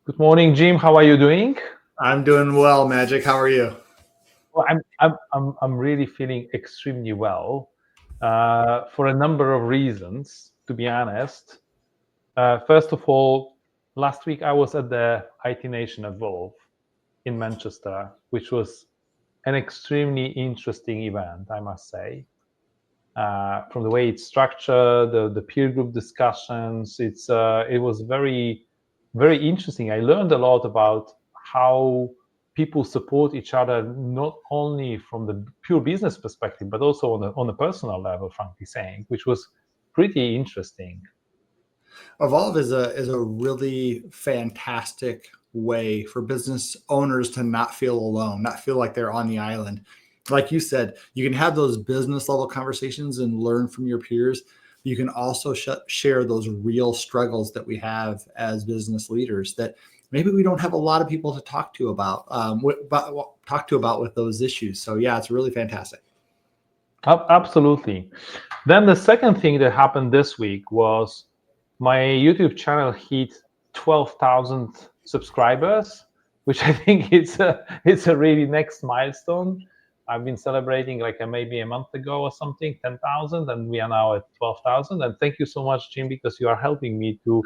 Good morning, Jim. How are you doing? I'm doing well, Magic. How are you? Well, I'm really feeling extremely well for a number of reasons, to be honest. First of all, last week I was at the IT Nation Evolve in Manchester, which was an extremely interesting event, I must say. From the way it's structured, the peer group discussions, it was very interesting. I learned a lot about how people support each other, not only from the pure business perspective, but also on a personal level, frankly saying, which was pretty interesting. Evolve is a really fantastic way for business owners to not feel alone, not feel like they're on the island. Like you said, you can have those business level conversations and learn from your peers. You can also share those real struggles that we have as business leaders that maybe we don't have a lot of people to talk to about with those issues. So yeah, it's really fantastic. Absolutely. Then the second thing that happened this week was my YouTube channel hit 12,000 subscribers, which I think it's a really next milestone. I've been celebrating like maybe a month ago or something, 10,000, and we are now at 12,000. And thank you so much, Jim, because you are helping me to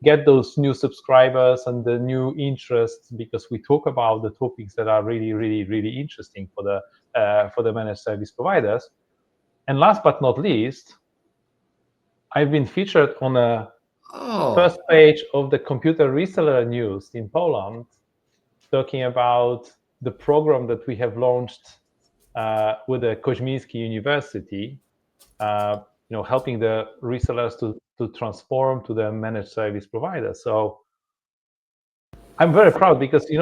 get those new subscribers and the new interests, because we talk about the topics that are really, really, really interesting for the managed service providers. And last but not least, I've been featured on a Oh, first page of the Computer Reseller News in Poland, talking about the program that we have launched with the Koźmiński University, helping the resellers to transform to the managed service provider. So I'm very proud because there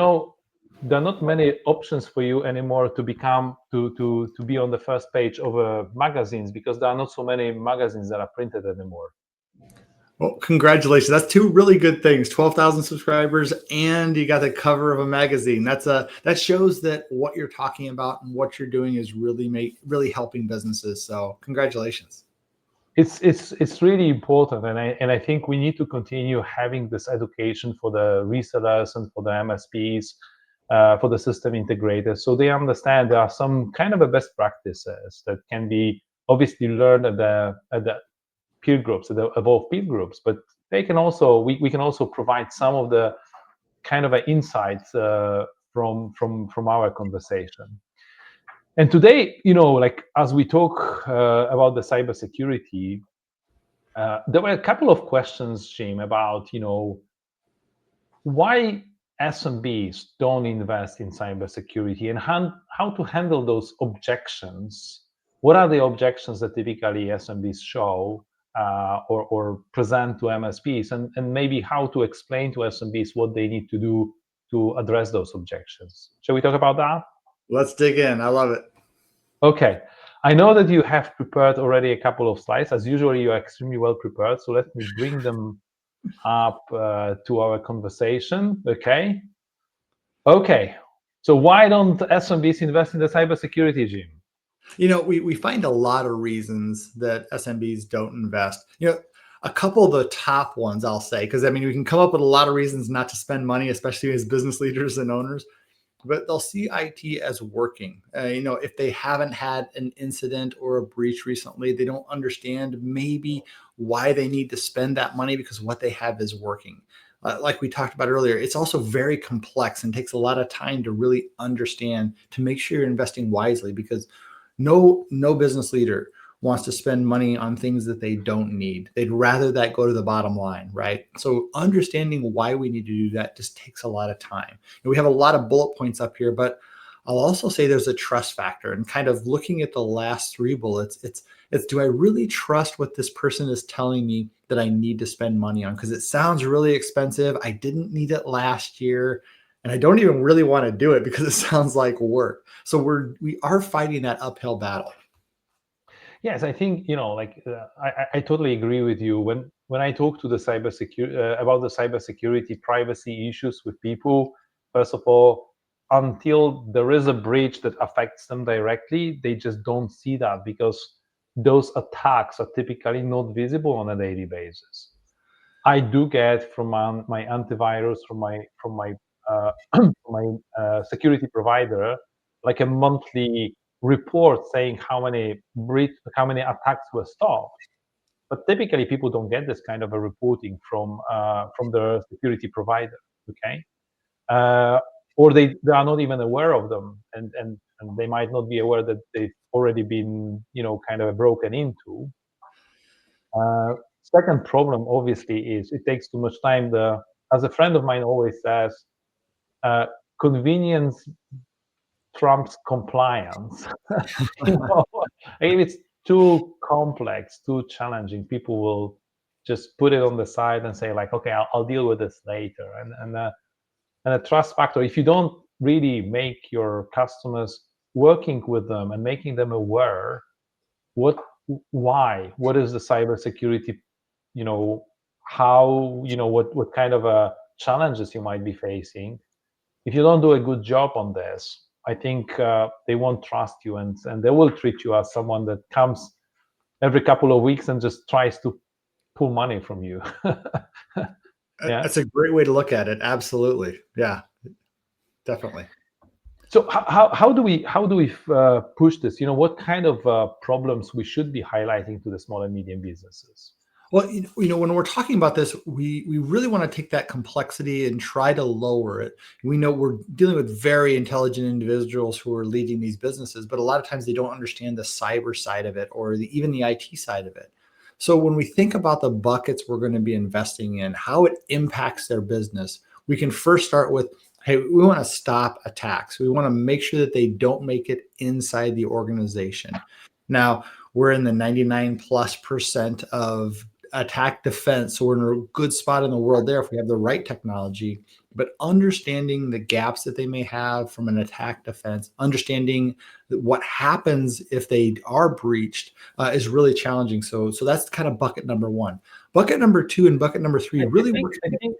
are not many options for you anymore to be on the first page of magazines, because there are not so many magazines that are printed anymore. well, congratulations. That's two really good things. 12,000 subscribers and you got the cover of a magazine. That shows that what you're talking about and what you're doing is really helping businesses. So, congratulations. It's really important, and I think we need to continue having this education for the resellers and for the MSPs, for the system integrators, so they understand there are some kind of a best practices that can be obviously learned at the peer groups, at the Evolve peer groups, but they can also we can also provide some of the kind of insights from our conversation. And today, like as we talk about the cybersecurity, there were a couple of questions, Jim, about why SMBs don't invest in cybersecurity and how to handle those objections. What are the objections that typically SMBs show or present to MSPs, and maybe how to explain to SMBs what they need to do to address those objections? Shall we talk about that? Let's dig in. I love it. Okay. I know that you have prepared already a couple of slides. As usual, you are extremely well prepared. So let me bring them up to our conversation. Okay. Okay. So why don't SMBs invest in the cybersecurity, Jim? We find a lot of reasons that SMBs don't invest. A couple of the top ones I'll say, because I mean, we can come up with a lot of reasons not to spend money, especially as business leaders and owners, but they'll see IT as working. If they haven't had an incident or a breach recently, they don't understand maybe why they need to spend that money because what they have is working. Like we talked about earlier, it's also very complex and takes a lot of time to really understand, to make sure you're investing wisely, because no business leader wants to spend money on things that they don't need. They'd rather that go to the bottom line, right? So understanding why we need to do that just takes a lot of time. And we have a lot of bullet points up here, but I'll also say there's a trust factor, and kind of looking at the last three bullets, it's do I really trust what this person is telling me that I need to spend money on? Because it sounds really expensive. I didn't need it last year, and I don't even really want to do it because it sounds like work. So we are fighting that uphill battle. Yes, I think I totally agree with you. When I talk to the cybersecurity about the cybersecurity privacy issues with people, first of all, until there is a breach that affects them directly, they just don't see that because those attacks are typically not visible on a daily basis. I do get from my antivirus, from my security provider, like a monthly report saying how many attacks were stopped. But typically, people don't get this kind of a reporting from the security provider. Okay, uh, or they are not even aware of them, and they might not be aware that they've already been kind of broken into. Second problem, obviously, is it takes too much time. As a friend of mine always says, uh, convenience trumps compliance. you know, if it's too complex, too challenging, people will just put it on the side and say like, okay, I'll deal with this later. And a trust factor, if you don't really make your customers working with them and making them aware what what is the cybersecurity, how, what kind of challenges you might be facing. If you don't do a good job on this, I think they won't trust you, and they will treat you as someone that comes every couple of weeks and just tries to pull money from you. Yeah. That's a great way to look at it. Absolutely. Yeah, definitely. So how do we push this? What kind of problems we should be highlighting to the small and medium businesses? Well, when we're talking about this, we really want to take that complexity and try to lower it. We know we're dealing with very intelligent individuals who are leading these businesses, but a lot of times they don't understand the cyber side of it or even the IT side of it. So when we think about the buckets we're going to be investing in, how it impacts their business, we can first start with, hey, we want to stop attacks. We want to make sure that they don't make it inside the organization. Now, we're in the 99+% of attack defense. So we're in a good spot in the world there if we have the right technology. But understanding the gaps that they may have from an attack defense, understanding what happens if they are breached is really challenging. So that's kind of bucket number one. Bucket number two and bucket number three really work. I think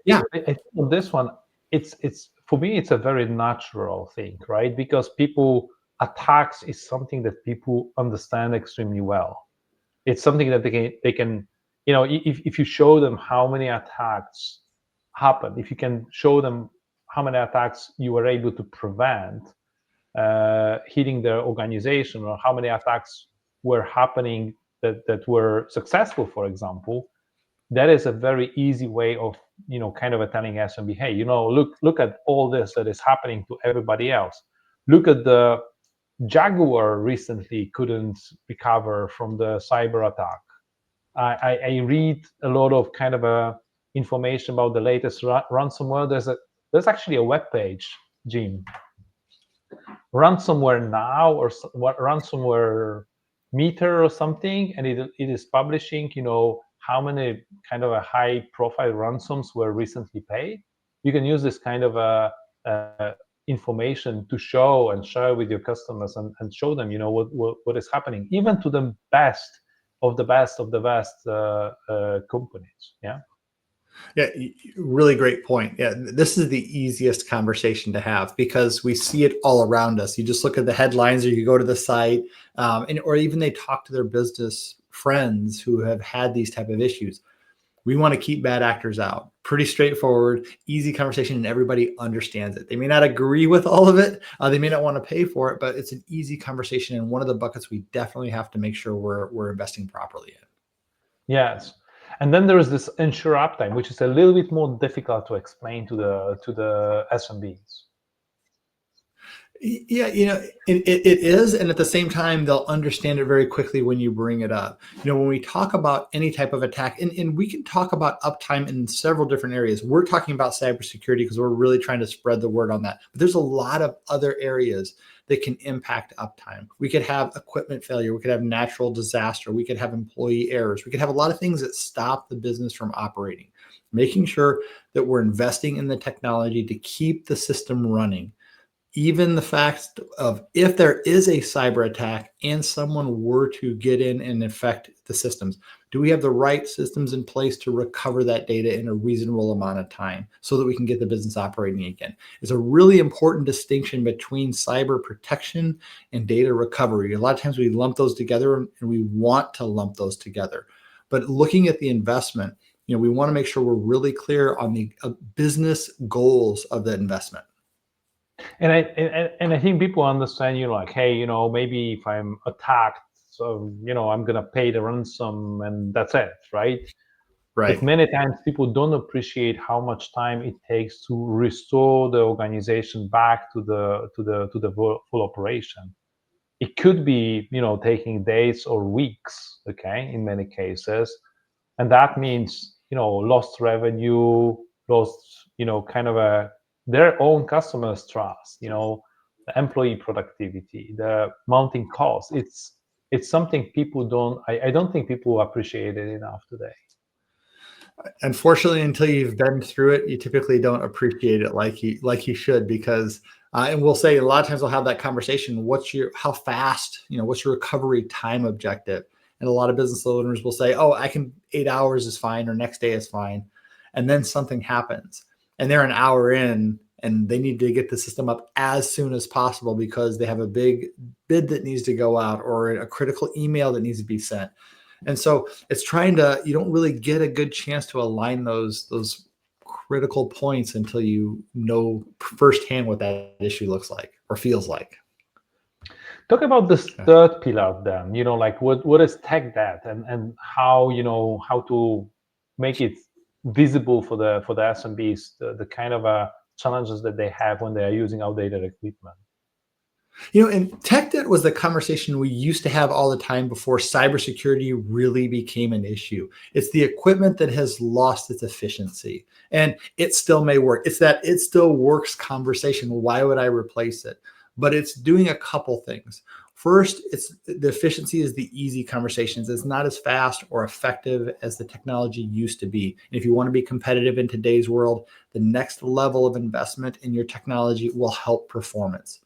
on this one, it's for me, it's a very natural thing, right? Because attacks is something that people understand extremely well. It's something that they can if you show them how many attacks happen, if you can show them how many attacks you were able to prevent hitting their organization, or how many attacks were happening that were successful, for example, that is a very easy way of kind of telling SMB, hey, look at all this that is happening to everybody else. Look at the Jaguar recently couldn't recover from the cyber attack. I read a lot of kind of information about the latest ransomware. There's actually a web page, Jim, Ransomware Now, or Ransomware Meter or something, and it is publishing how many kind of a high profile ransoms were recently paid. You can use this kind of information to show and share with your customers, and show them what is happening, even to the best of the best companies. Yeah, really great point. Yeah, this is the easiest conversation to have because we see it all around us. You just look at the headlines, or you go to the site, or even they talk to their business friends who have had these type of issues. We want to keep bad actors out. Pretty straightforward, easy conversation, and everybody understands it. They may not agree with all of it. They may not want to pay for it, but it's an easy conversation, and one of the buckets we definitely have to make sure we're investing properly in. Yes. And then there is this ensure uptime, which is a little bit more difficult to explain to the SMBs. Yeah, it is. And at the same time, they'll understand it very quickly when you bring it up. When we talk about any type of attack, and we can talk about uptime in several different areas. We're talking about cybersecurity because we're really trying to spread the word on that. But there's a lot of other areas that can impact uptime. We could have equipment failure. We could have natural disaster. We could have employee errors. We could have a lot of things that stop the business from operating. Making sure that we're investing in the technology to keep the system running. Even the fact of if there is a cyber attack and someone were to get in and affect the systems, do we have the right systems in place to recover that data in a reasonable amount of time so that we can get the business operating again? It's a really important distinction between cyber protection and data recovery. A lot of times we lump those together, and we want to lump those together. But looking at the investment, we want to make sure we're really clear on the business goals of the investment. And I think people understand, like, hey, maybe if I'm attacked, so I'm gonna pay the ransom and that's it, right? Right. But many times people don't appreciate how much time it takes to restore the organization back to the full operation. It could be taking days or weeks, okay, in many cases, and that means lost revenue, lost kind of their own customers' trust, the employee productivity, the mounting costs. It's something people don't. I don't think people appreciate it enough today. Unfortunately, until you've been through it, you typically don't appreciate it like you should, because and we'll say a lot of times we'll have that conversation. How fast, what's your recovery time objective? And a lot of business owners will say, oh, 8 hours is fine, or next day is fine. And then something happens and they're an hour in and they need to get the system up as soon as possible because they have a big bid that needs to go out or a critical email that needs to be sent. And so it's you don't really get a good chance to align those critical points until you know firsthand what that issue looks like or feels like. Talk about this third pillar then, like what is tech debt and how, how to make it visible for the SMBs, the kind of challenges that they have when they are using outdated equipment. And tech debt was the conversation we used to have all the time before cybersecurity really became an issue. It's the equipment that has lost its efficiency, and it still may work. It's that it still works conversation. Why would I replace it? But it's doing a couple things. First, the efficiency is the easy conversations. It's not as fast or effective as the technology used to be. And if you want to be competitive in today's world, the next level of investment in your technology will help performance.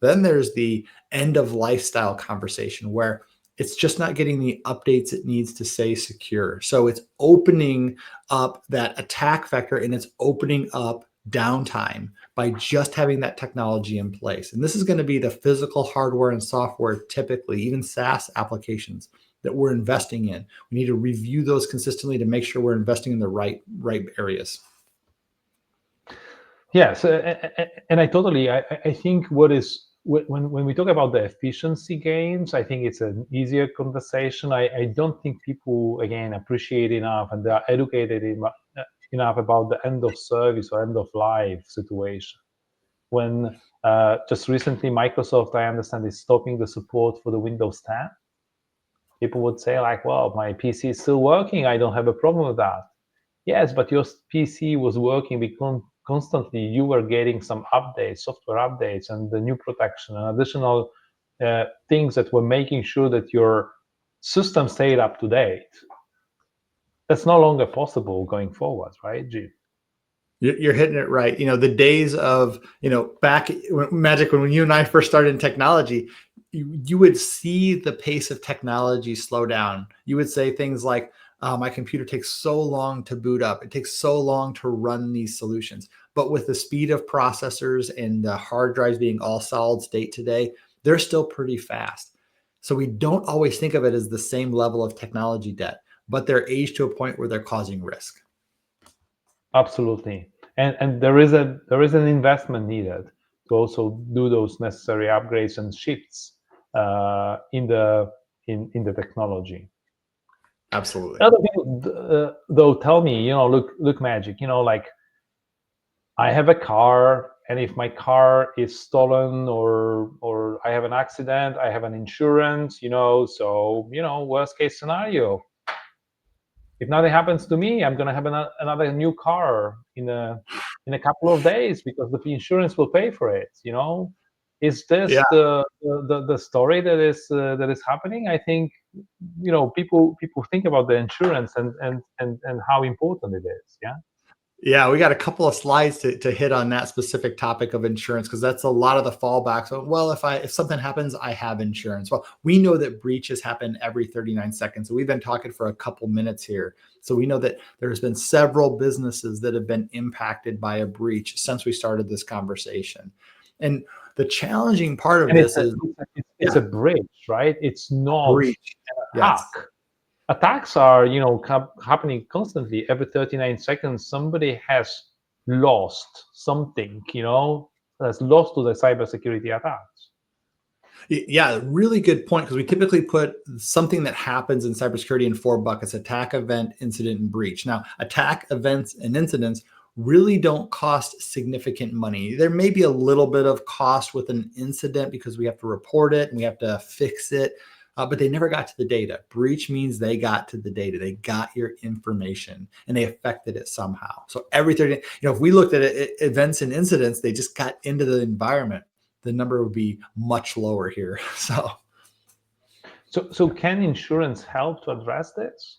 Then there's the end of lifestyle conversation where it's just not getting the updates it needs to stay secure. So it's opening up that attack vector and it's opening up downtime by just having that technology in place. And this is going to be the physical hardware and software, typically, even SaaS applications that we're investing in. We need to review those consistently to make sure we're investing in the right areas. Yes, and I think when we talk about the efficiency gains, I think it's an easier conversation. I don't think people, again, appreciate enough and they are educated enough about the end of service or end of life situation. When just recently Microsoft, I understand, is stopping the support for the Windows 10. People would say like, well, my PC is still working. I don't have a problem with that. Yes, but your PC was working because constantly you were getting some updates, software updates, and the new protection and additional things that were making sure that your system stayed up to date. That's no longer possible going forward, right, Jim? You're hitting it right. The days of, back Magic, when you and I first started in technology, you would see the pace of technology slow down. You would say things like, my computer takes so long to boot up. It takes so long to run these solutions. But with the speed of processors and the hard drives being all solid state today, they're still pretty fast. So we don't always think of it as the same level of technology debt, but they're aged to a point where they're causing risk. Absolutely. And there is an investment needed to also do those necessary upgrades and shifts in the technology. Absolutely. Other people, though, tell me, look, Magic, like, I have a car, and if my car is stolen or I have an accident, I have an insurance, so worst case scenario, if nothing happens to me, I'm gonna have another new car in a couple of days because the insurance will pay for it. Is this the story that is happening? I think people think about the insurance and how important it is. Yeah, we got a couple of slides to hit on that specific topic of insurance, because that's a lot of the fallback. So, well, if something happens, I have insurance. Well, we know that breaches happen every 39 seconds. So we've been talking for a couple minutes here. So we know that there's been several businesses that have been impacted by a breach since we started this conversation. And the challenging part of this is it's a breach, right? It's not breach. a hack. attacks are, happening constantly. Every 39 seconds, somebody has lost something, has lost to the cybersecurity attacks. Yeah, really good point, because we typically put something that happens in cybersecurity in 4 buckets: attack, event, incident, and breach. Now, attack, events, and incidents really don't cost significant money. There may be a little bit of cost with an incident because we have to report it and we have to fix it, but they never got to the data. Breach means they got to the data. They got your information and they affected it somehow. So every 30, if we looked at it, events and incidents, they just got into the environment, the number would be much lower here. So can insurance help to address this?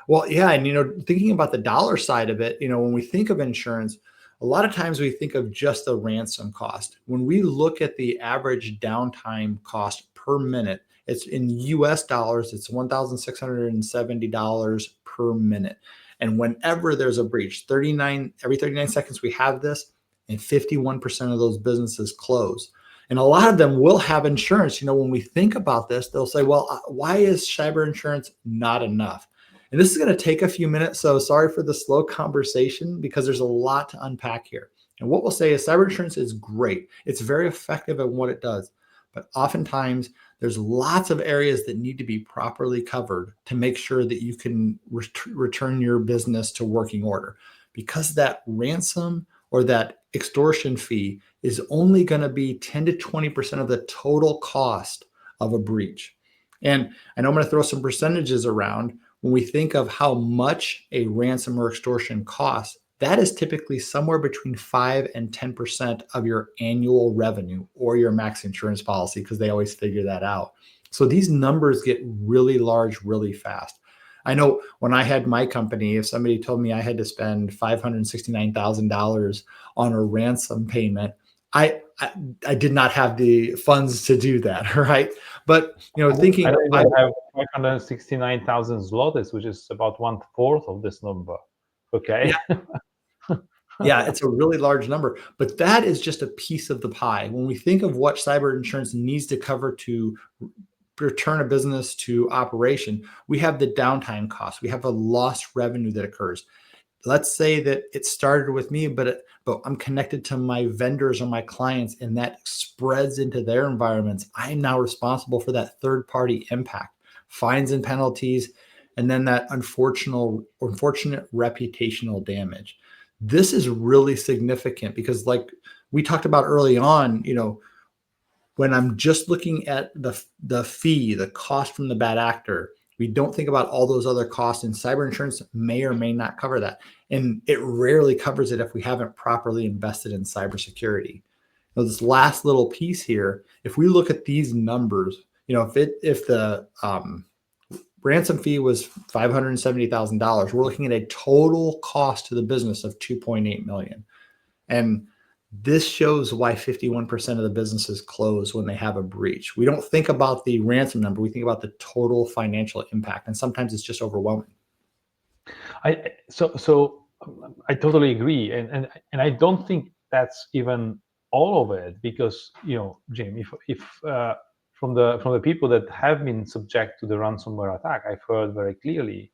Well, yeah. And, thinking about the dollar side of it, when we think of insurance, a lot of times we think of just the ransom cost. When we look at the average downtime cost per minute, it's in US dollars, it's $1,670 per minute. And whenever there's a breach, every 39 seconds we have this, and 51% of those businesses close. And a lot of them will have insurance. When we think about this, they'll say, well, why is cyber insurance not enough? And this is going to take a few minutes. So sorry for the slow conversation, because there's a lot to unpack here. And what we'll say is cyber insurance is great. It's very effective at what it does. But oftentimes there's lots of areas that need to be properly covered to make sure that you can return your business to working order, because that ransom or that extortion fee is only going to be 10 to 20% of the total cost of a breach. And I know I'm going to throw some percentages around. When we think of how much a ransom or extortion costs, that is typically somewhere between 5 and 10% of your annual revenue or your max insurance policy, because they always figure that out. So these numbers get really large really fast. I know when I had my company, if somebody told me I had to spend $569,000 on a ransom payment, I did not have the funds to do that, right? But thinking I have 569,000 zlotys, which is about 1/4 of this number. Okay. Yeah, it's a really large number, but that is just a piece of the pie. When we think of what cyber insurance needs to cover to return a business to operation, we have the downtime cost. We have a lost revenue that occurs. Let's say that it started with me, but I'm connected to my vendors or my clients, and that spreads into their environments. I'm now responsible for that third-party impact, fines and penalties, and then that unfortunate reputational damage. This is really significant because, like we talked about early on, when I'm just looking at the fee, the cost from the bad actor, we don't think about all those other costs, and cyber insurance may or may not cover that. And it rarely covers it if we haven't properly invested in cybersecurity. Now, this last little piece here, if we look at these numbers, if the ransom fee was $570,000, we're looking at a total cost to the business of $2.8 million. And this shows why 51% of the businesses close when they have a breach. We don't think about the ransom number. We think about the total financial impact. And sometimes it's just overwhelming. So I totally agree. And I don't think that's even all of it, because, Jim, if from the people that have been subject to the ransomware attack, I've heard very clearly,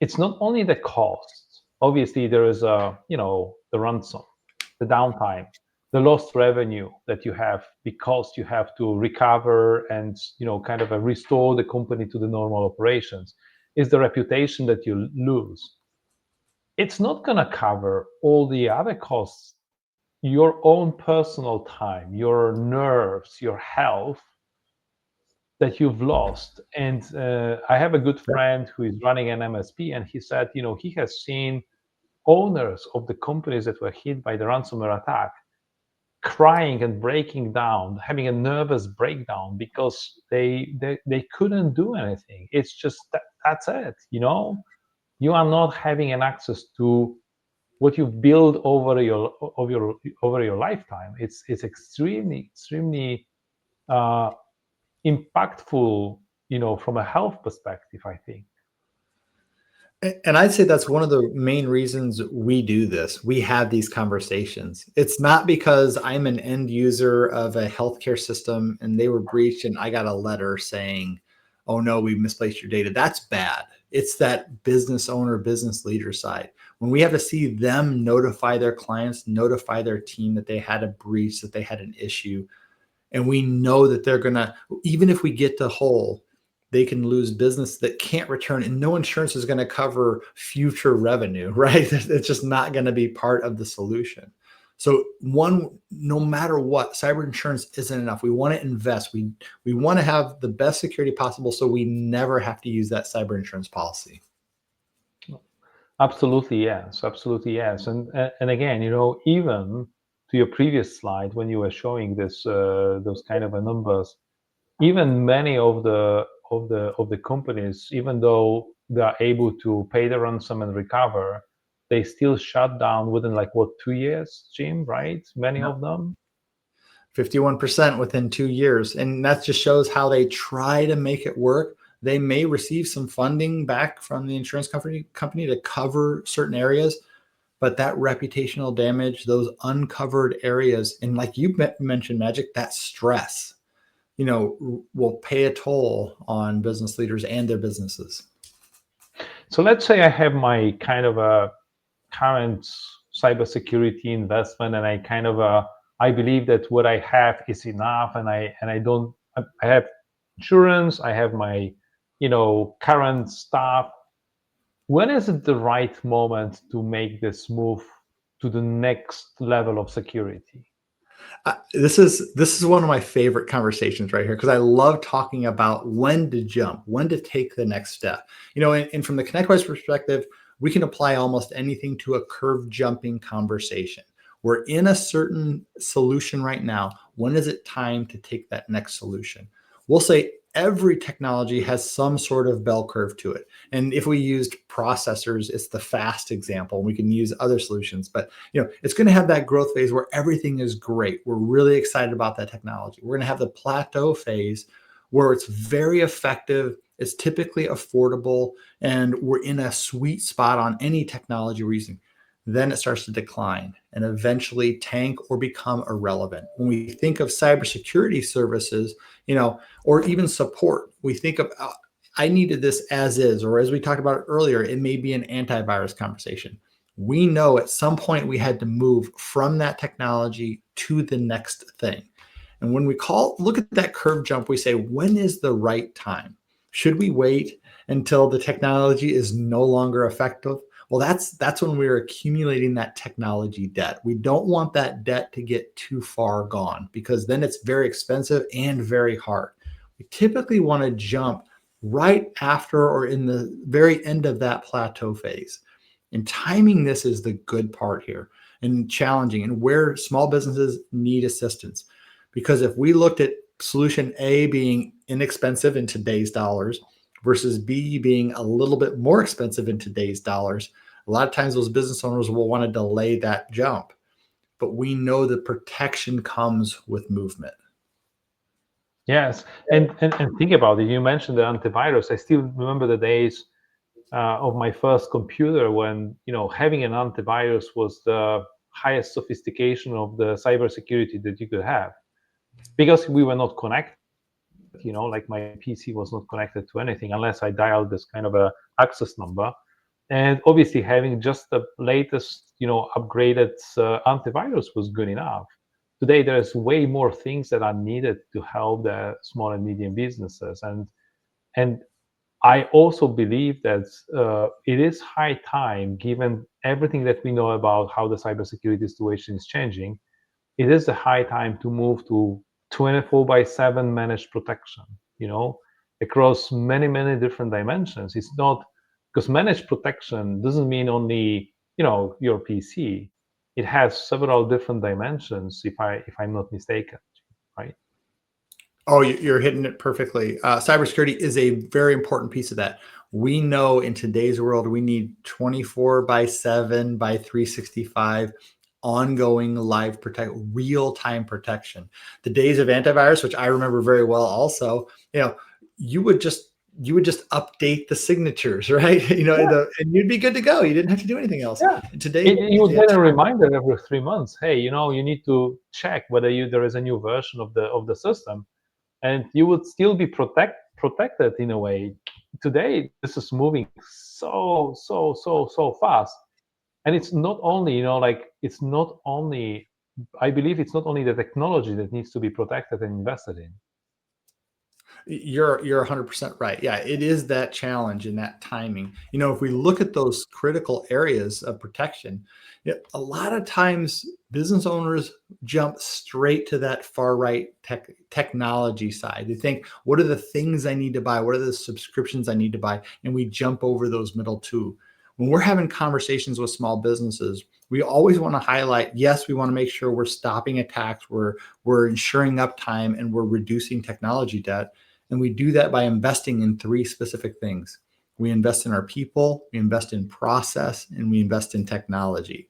it's not only the cost. Obviously, there is the ransom, the downtime, the lost revenue that you have because you have to recover and kind of restore the company to the normal operations, is the reputation that you lose. It's not going to cover all the other costs, your own personal time, your nerves, your health that you've lost. And I have a good friend who is running an MSP, and he said, he has seen owners of the companies that were hit by the ransomware attack crying and breaking down, having a nervous breakdown because they couldn't do anything. It's just that's it. You are not having an access to what you've built over your lifetime. It's extremely impactful, from a health perspective, I think. And I'd say that's one of the main reasons we do this. We have these conversations. It's not because I'm an end user of a healthcare system and they were breached and I got a letter saying, oh no, we misplaced your data. That's bad. It's that business owner, business leader side. When we have to see them notify their clients, notify their team that they had a breach, that they had an issue, and we know that they're gonna, even if we get the whole, they can lose business that can't return, and no insurance is going to cover future revenue, right? It's just not going to be part of the solution. So no matter what, cyber insurance isn't enough. We want to invest. We want to have the best security possible, so we never have to use that cyber insurance policy. Absolutely, yes. Absolutely, yes. And again, even to your previous slide, when you were showing this, those kind of numbers, even many of the companies, even though they are able to pay the ransom and recover, they still shut down within 2 years, Jim, right? Many of them. 51% within 2 years. And that just shows how they try to make it work. They may receive some funding back from the insurance company to cover certain areas, but that reputational damage, those uncovered areas, and like you mentioned, Magic, that stress, will pay a toll on business leaders and their businesses. So let's say I have my kind of a current cybersecurity investment, and I believe that what I have is enough, and I have insurance, I have my current stuff. When is it the right moment to make this move to the next level of security? This is one of my favorite conversations right here, because I love talking about when to jump, when to take the next step. And from the ConnectWise perspective, we can apply almost anything to a curve jumping conversation. We're in a certain solution right now. When is it time to take that next solution? We'll say every technology has some sort of bell curve to it. And if we used processors, it's the fast example. We can use other solutions, but it's going to have that growth phase where everything is great. We're really excited about that technology. We're going to have the plateau phase where it's very effective. It's typically affordable, and we're in a sweet spot on any technology we're using. Then it starts to decline and eventually tank or become irrelevant. When we think of cybersecurity services, or even support, we think of, I needed this as is, or as we talked about earlier, it may be an antivirus conversation. We know at some point we had to move from that technology to the next thing. And when we look at that curve jump, we say, when is the right time? Should we wait until the technology is no longer effective? Well, that's when we're accumulating that technology debt. We don't want that debt to get too far gone, because then it's very expensive and very hard. We typically want to jump right after or in the very end of that plateau phase. And timing this is the good part here, and challenging, and where small businesses need assistance. Because if we looked at solution A being inexpensive in today's dollars versus B being a little bit more expensive in today's dollars, a lot of times those business owners will want to delay that jump. But we know the protection comes with movement. Yes, and think about it. You mentioned the antivirus. I still remember the days of my first computer when having an antivirus was the highest sophistication of the cybersecurity that you could have, because we were not connected. Like my PC was not connected to anything unless I dialed this kind of a access number. And obviously having just the latest, upgraded antivirus was good enough. Today, there's way more things that are needed to help the small and medium businesses. And I also believe that it is high time, given everything that we know about how the cybersecurity situation is changing, it is a high time to move to 24/7 managed protection, across many, many different dimensions. It's not, because managed protection doesn't mean only, your PC. It has several different dimensions, if I'm not mistaken, right? Oh, you're hitting it perfectly. Cybersecurity is a very important piece of that. We know in today's world, we need 24/7 by 365 ongoing live real-time protection. The days of antivirus, which I remember very well also, you would just update the signatures, right? And you'd be good to go. You didn't have to do anything else. Yeah. Today, you would get a reminder every 3 months. Hey, you need to check whether there is a new version of the system, and you would still be protected protected in a way. Today, this is moving so fast. And it's not only, it's not only, I believe it's not only the technology that needs to be protected and invested in. You're 100% right. Yeah, it is that challenge and that timing. If we look at those critical areas of protection, a lot of times business owners jump straight to that far right technology side. They think, what are the things I need to buy? What are the subscriptions I need to buy? And we jump over those middle two. When we're having conversations with small businesses, we always want to highlight, yes, we want to make sure we're stopping attacks, we're ensuring uptime, and we're reducing technology debt. And we do that by investing in three specific things. We invest in our people, we invest in process, and we invest in technology.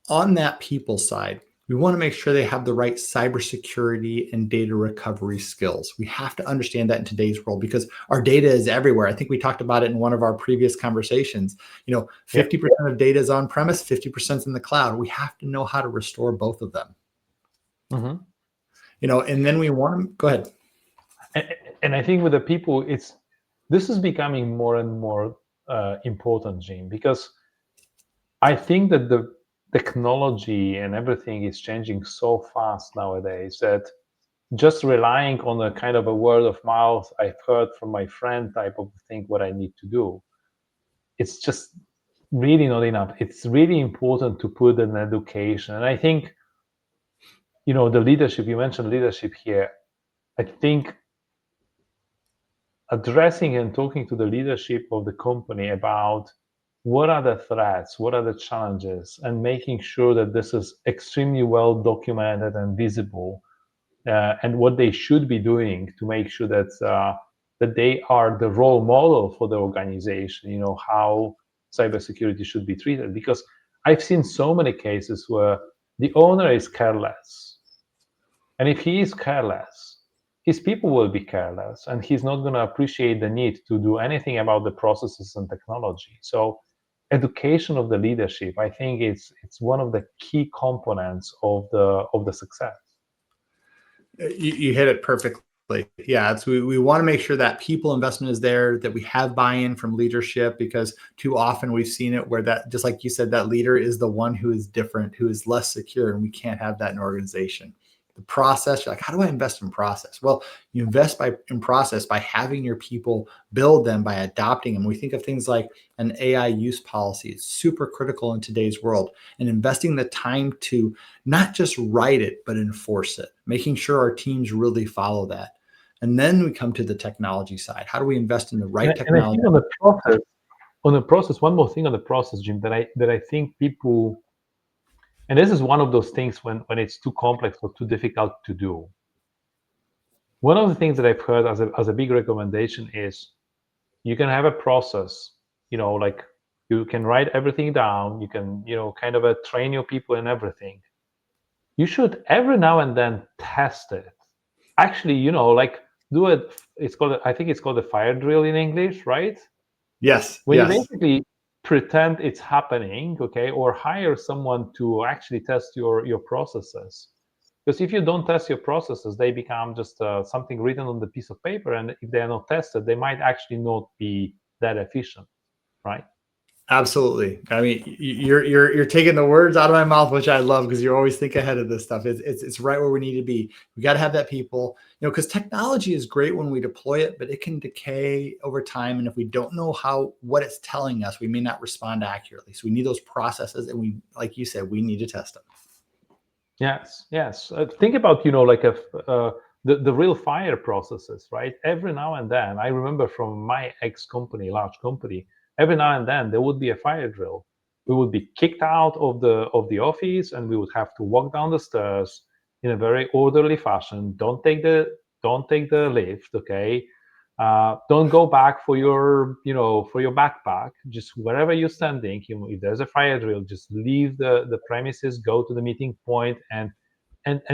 On that people side, we want to make sure they have the right cybersecurity and data recovery skills. We have to understand that in today's world because our data is everywhere. I think we talked about it in one of our previous conversations. 50% of data is on premise, 50% is in the cloud. We have to know how to restore both of them. And then we want to go ahead. And I think with the people, this is becoming more and more important, Jim, because I think that the technology and everything is changing so fast nowadays that just relying on a kind of a word of mouth, I've heard from my friend type of thing, what I need to do, it's just really not enough. It's really important to put an education. And I think, the leadership, you mentioned leadership here, I think addressing and talking to the leadership of the company about what are the threats, what are the challenges, and making sure that this is extremely well documented and visible, and what they should be doing to make sure that they are the role model for the organization, how cybersecurity should be treated. Because I've seen so many cases where the owner is careless. And if he is careless, his people will be careless, and he's not going to appreciate the need to do anything about the processes and technology. So education of the leadership, I think it's one of the key components of the success. You hit it perfectly. Yeah, we want to make sure that people investment is there, that we have buy-in from leadership, because too often we've seen it where that, just like you said, that leader is the one who is different, who is less secure, and we can't have that in an organization. The process, you're like, how do I invest in process? Well, you invest in process by having your people build them, by adopting them. We think of things like an AI use policy. It's super critical in today's world, and investing the time to not just write it, but enforce it, making sure our teams really follow that. And then we come to the technology side. How do we invest in the right technology? And I think on the process, one more thing on the process, Jim, that I think people, and this is one of those things when it's too complex or too difficult to do. One of the things that I've heard as a big recommendation is you can have a process, like you can write everything down, you can, kind of train your people and everything. You should every now and then test it. Actually, like do it. I think it's called a fire drill in English, right? Yes. When you basically pretend it's happening, okay, or hire someone to actually test your processes. Because if you don't test your processes, they become just something written on the piece of paper, and if they are not tested, they might actually not be that efficient, right? Absolutely. I mean, you're taking the words out of my mouth, which I love, because you always think ahead of this stuff. It's right where we need to be. We got to have that people, because technology is great when we deploy it, but it can decay over time. And if we don't know what it's telling us, we may not respond accurately. So we need those processes, and we, like you said, we need to test them. Yes. Think about the real fire processes, right? Every now and then, I remember from my ex-company, large company, every now and then there would be a fire drill. We would be kicked out of the office, and we would have to walk down the stairs in a very orderly fashion. Don't take the lift, okay? Don't go back for your backpack. Just wherever you're standing, if there's a fire drill, just leave the premises, go to the meeting point, and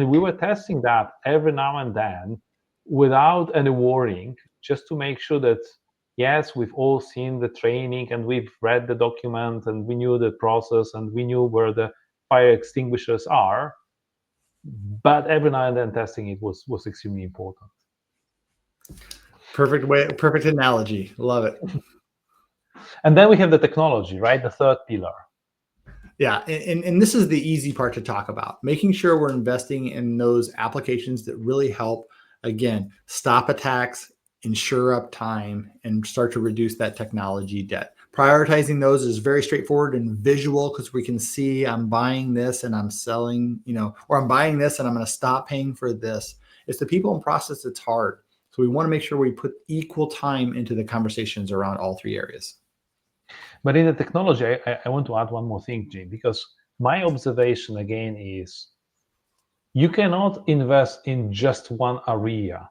we were testing that every now and then without any warning, just to make sure that yes, we've all seen the training and we've read the document and we knew the process and we knew where the fire extinguishers are. But every now and then testing it was extremely important. Perfect analogy. Love it. And then we have the technology, right? The third pillar. Yeah, and this is the easy part to talk about, making sure we're investing in those applications that really help, again, stop attacks, ensure uptime, and start to reduce that technology debt. Prioritizing those is very straightforward and visual because we can see I'm buying this and I'm selling, or I'm buying this and I'm going to stop paying for this. It's the people and process that's hard. So we want to make sure we put equal time into the conversations around all three areas. But in the technology, I want to add one more thing, Jim, because my observation again is you cannot invest in just one area.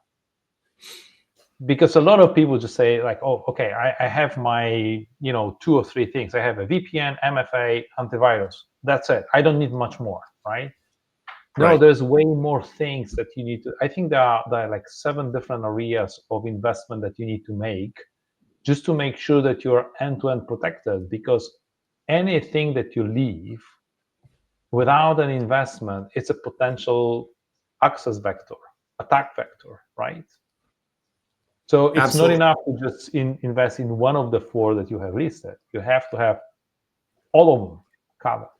Because a lot of people just say like, oh, okay, I have my, 2 or 3 things. I have a VPN, MFA, antivirus. That's it. I don't need much more, right? No, Right. there's way more things that you need to. I think there are like 7 different areas of investment that you need to make just to make sure that you're end-to-end protected, because anything that you leave without an investment, it's a potential access vector, attack vector, right? So it's Absolutely. not enough to just invest in one of the 4 that you have listed. You have to have all of them covered.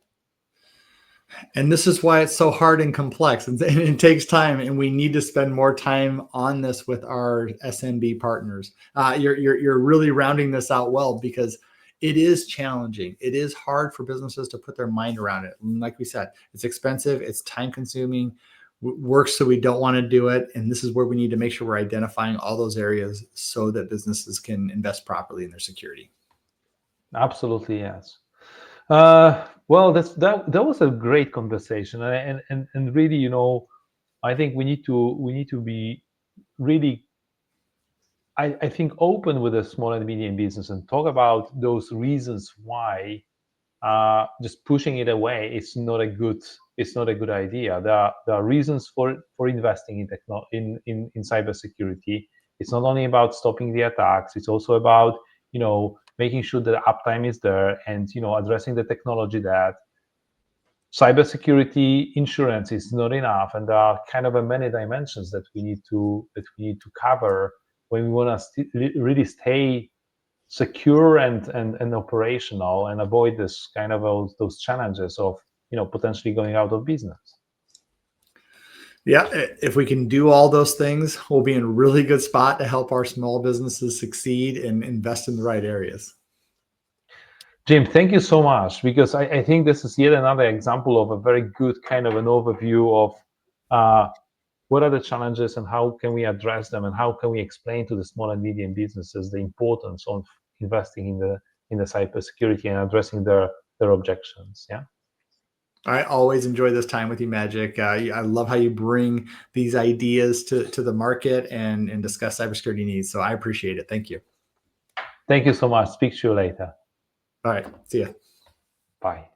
And this is why it's so hard and complex, and it takes time, and we need to spend more time on this with our SMB partners. You're really rounding this out well, because it is challenging. It is hard for businesses to put their mind around it. And like we said, it's expensive, it's time consuming, works so we don't want to do it. And this is where we need to make sure we're identifying all those areas so that businesses can invest properly in their security. Absolutely, yes. Well, that was a great conversation, and really, I think we need to be really, I think, open with the small and medium business and talk about those reasons why just pushing it away is not a good idea. There are reasons for investing in cybersecurity. It's not only about stopping the attacks. It's also about making sure that uptime is there, and addressing the technology that cybersecurity insurance is not enough, and there are kind of many dimensions that we need to cover when we want to really stay secure and operational, and avoid this kind of those challenges of potentially going out of business. Yeah, if we can do all those things, we'll be in a really good spot to help our small businesses succeed and invest in the right areas. Jim, thank you so much, because I think this is yet another example of a very good kind of an overview of what are the challenges and how can we address them, and how can we explain to the small and medium businesses the importance of investing in the cybersecurity and addressing their objections. Yeah. I always enjoy this time with you, Magic. I love how you bring these ideas to the market and discuss cybersecurity needs. So I appreciate it. Thank you. Thank you so much. Speak to you later. All right. See ya. Bye.